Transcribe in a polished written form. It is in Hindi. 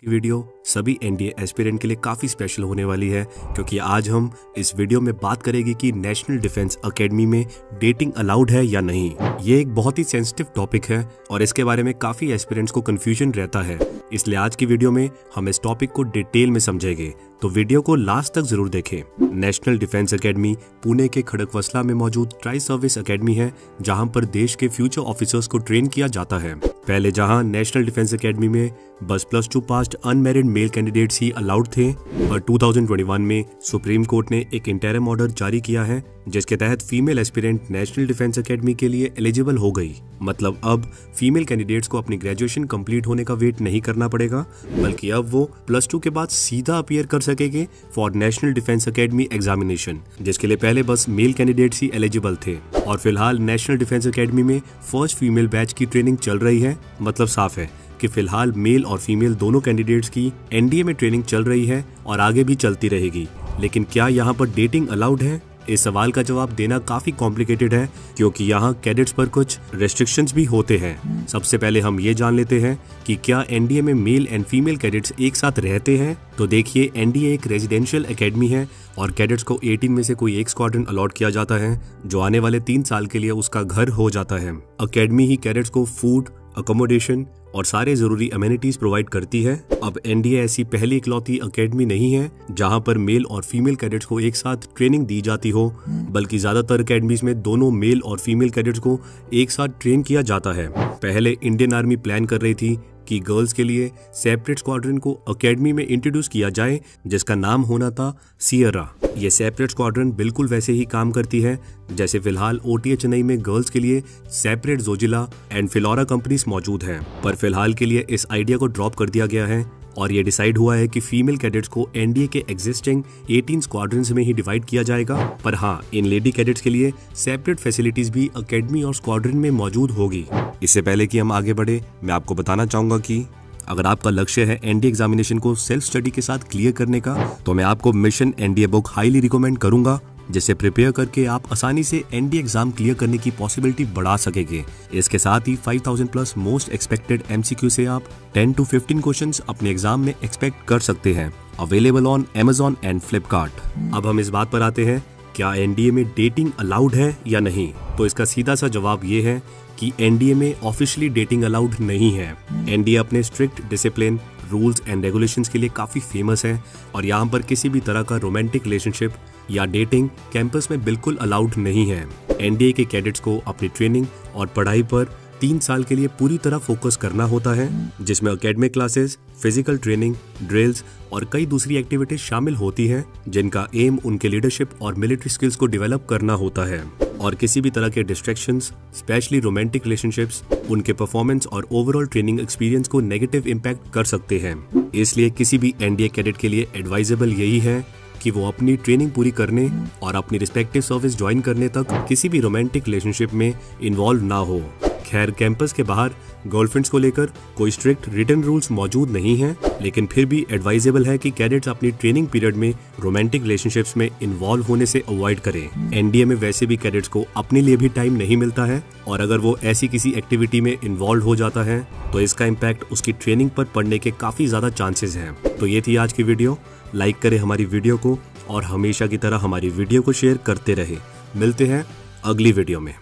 की वीडियो सभी एनडीए एस्पिरेंट के लिए काफ़ी स्पेशल होने वाली है क्योंकि आज हम इस वीडियो में बात करेंगे कि नेशनल डिफेंस एकेडमी में डेटिंग अलाउड है या नहीं। ये एक बहुत ही सेंसिटिव टॉपिक है और इसके बारे में काफ़ी एस्पिरेंट्स को कंफ्यूजन रहता है, इसलिए आज की वीडियो में हम इस टॉपिक को डिटेल में समझेंगे, तो वीडियो को लास्ट तक जरूर देखें। नेशनल डिफेंस एकेडमी पुणे के खड़कवासला में मौजूद ट्राई सर्विस एकेडमी है, जहां पर देश के फ्यूचर ऑफिसर्स को ट्रेन किया जाता है। पहले जहां नेशनल डिफेंस एकेडमी में बस +2 पास्ड अनमैरिड मेल कैंडिडेट्स ही अलाउड थे, और 2021 में सुप्रीम कोर्ट ने एक इंटरिम ऑर्डर जारी किया है जिसके तहत female aspirant national defence academy के लिए एलिजिबल हो गई। मतलब अब फीमेल कैंडिडेट्स को अपनी ग्रेजुएशन कंप्लीट होने का वेट नहीं करना पड़ेगा, बल्कि अब वो +2 के बाद सीधा अपीयर कर सकेंगे for national defence academy examination, जिसके लिए पहले बस मेल कैंडिडेट्स ही एलिजिबल थे। और फिलहाल नेशनल डिफेंस एकेडमी में फर्स्ट फीमेल बैच की ट्रेनिंग चल रही है। मतलब साफ है कि फिलहाल मेल और फीमेल दोनों कैंडिडेट्स की एनडीए में ट्रेनिंग चल रही है और आगे भी चलती रहेगी। लेकिन क्या यहाँ पर डेटिंग अलाउड है? इस सवाल का जवाब देना काफी कॉम्प्लिकेटेड है क्योंकि यहाँ कैडेट्स पर कुछ रेस्ट्रिक्शंस भी होते हैं। सबसे पहले हम ये जान लेते हैं कि क्या एनडीए में मेल एंड फीमेल कैडेट्स एक साथ रहते हैं। तो देखिए, एनडीए एक रेजिडेंशियल एकेडमी है और कैडेट्स को 18 में से कोई एक स्क्वाड्रन अलॉट किया जाता है जो आने वाले 3 साल के लिए उसका घर हो जाता है। एकेडमी ही कैडेट्स को फूड, अकोमोडेशन और सारे जरूरी अमेनिटीज प्रोवाइड करती है। अब एनडीए ऐसी पहली इकलौती एकेडमी नहीं है जहां पर मेल और फीमेल कैडेट्स को एक साथ ट्रेनिंग दी जाती हो, बल्कि ज्यादातर एकेडमीज में दोनों मेल और फीमेल कैडेट्स को एक साथ ट्रेन किया जाता है। पहले इंडियन आर्मी प्लान कर रही थी कि गर्ल्स के लिए सेपरेट स्क्वाड्रन को एकेडमी में इंट्रोड्यूस किया जाए जिसका नाम होना था सियरा। ये सेपरेट स्क्वाड्रन बिल्कुल वैसे ही काम करती है जैसे फिलहाल ओटीए चेन्नई में गर्ल्स के लिए सेपरेट जोजिला एंड फिलोरा कंपनीज मौजूद हैं। पर फिलहाल के लिए इस आइडिया को ड्रॉप कर दिया गया है और ये डिसाइड हुआ है कि फीमेल कैडेट्स को एनडीए के एग्जिस्टिंग 18 स्क्वाड्रन्स में ही डिवाइड किया जाएगा। पर हाँ, इन लेडी कैडेट्स के लिए सेपरेट फैसिलिटीज भी एकेडमी और स्क्वाड्रन में मौजूद होगी। इससे पहले कि हम आगे बढ़े, मैं आपको बताना चाहूंगा कि अगर आपका लक्ष्य है एनडीए एग्जामिनेशन को सेल्फ स्टडी के साथ क्लियर करने का, तो मैं आपको mission NDA book highly recommend करूंगा, जिसे प्रिपेयर करके आप आसानी से एनडीए एग्जाम क्लियर करने की पॉसिबिलिटी बढ़ा सकेंगे। इसके साथ ही 5000 प्लस मोस्ट एक्सपेक्टेड एमसीक्यू से आप 10 to 15 क्वेश्चंस अपने एग्जाम में एक्सपेक्ट कर सकते हैं। Available on Amazon and Flipkart. अब हम इस बात पर आते हैं, क्या एनडीए में डेटिंग अलाउड है या नहीं। तो इसका सीधा सा जवाब ये है कि एनडीए में ऑफिशियली डेटिंग अलाउड नहीं है। एनडीए अपने strict discipline, rules and regulations के लिए काफी फेमस है और यहाँ पर किसी भी तरह का रोमांटिक रिलेशनशिप या डेटिंग कैंपस में बिल्कुल अलाउड नहीं है। एनडीए के कैडेट्स को अपनी ट्रेनिंग और पढ़ाई पर 3 साल के लिए पूरी तरह फोकस करना होता है, जिसमें academic classes, physical training, drills और कई दूसरी एक्टिविटीज शामिल होती हैं जिनका एम उनके लीडरशिप और मिलिट्री स्किल्स को डेवलप करना होता है। और किसी भी तरह के डिस्ट्रैक्शंस, स्पेशली रोमांटिक रिलेशनशिप्स, उनके परफॉर्मेंस और ओवरऑल ट्रेनिंग एक्सपीरियंस को नेगेटिव इम्पैक्ट कर सकते हैं। इसलिए किसी भी एनडीए कैडेट के लिए एडवाइजेबल यही है कि वो अपनी ट्रेनिंग पूरी करने और अपनी रिस्पेक्टिव सर्विस ज्वाइन करने तक किसी भी रोमांटिक रिलेशनशिप में इन्वॉल्व ना हो। खैर, कैंपस के बाहर गर्लफ्रेंड्स को लेकर कोई स्ट्रिक्ट रिटन रूल्स मौजूद नहीं हैं, लेकिन फिर भी एडवाइजेबल है कि कैडेट्स अपनी ट्रेनिंग पीरियड में रोमांटिक रिलेशनशिप्स में इन्वॉल्व होने से अवॉइड करें। एनडीए में वैसे भी कैडेट्स को अपने लिए भी टाइम नहीं मिलता है और अगर वो ऐसी किसी एक्टिविटी में इन्वॉल्व हो जाता है तो इसका इम्पैक्ट उसकी ट्रेनिंग पर पड़ने के काफी ज्यादा चांसेस हैं। तो ये थी आज की वीडियो। लाइक करें हमारी वीडियो को और हमेशा की तरह हमारी वीडियो को शेयर करते रहे। मिलते हैं अगली वीडियो में।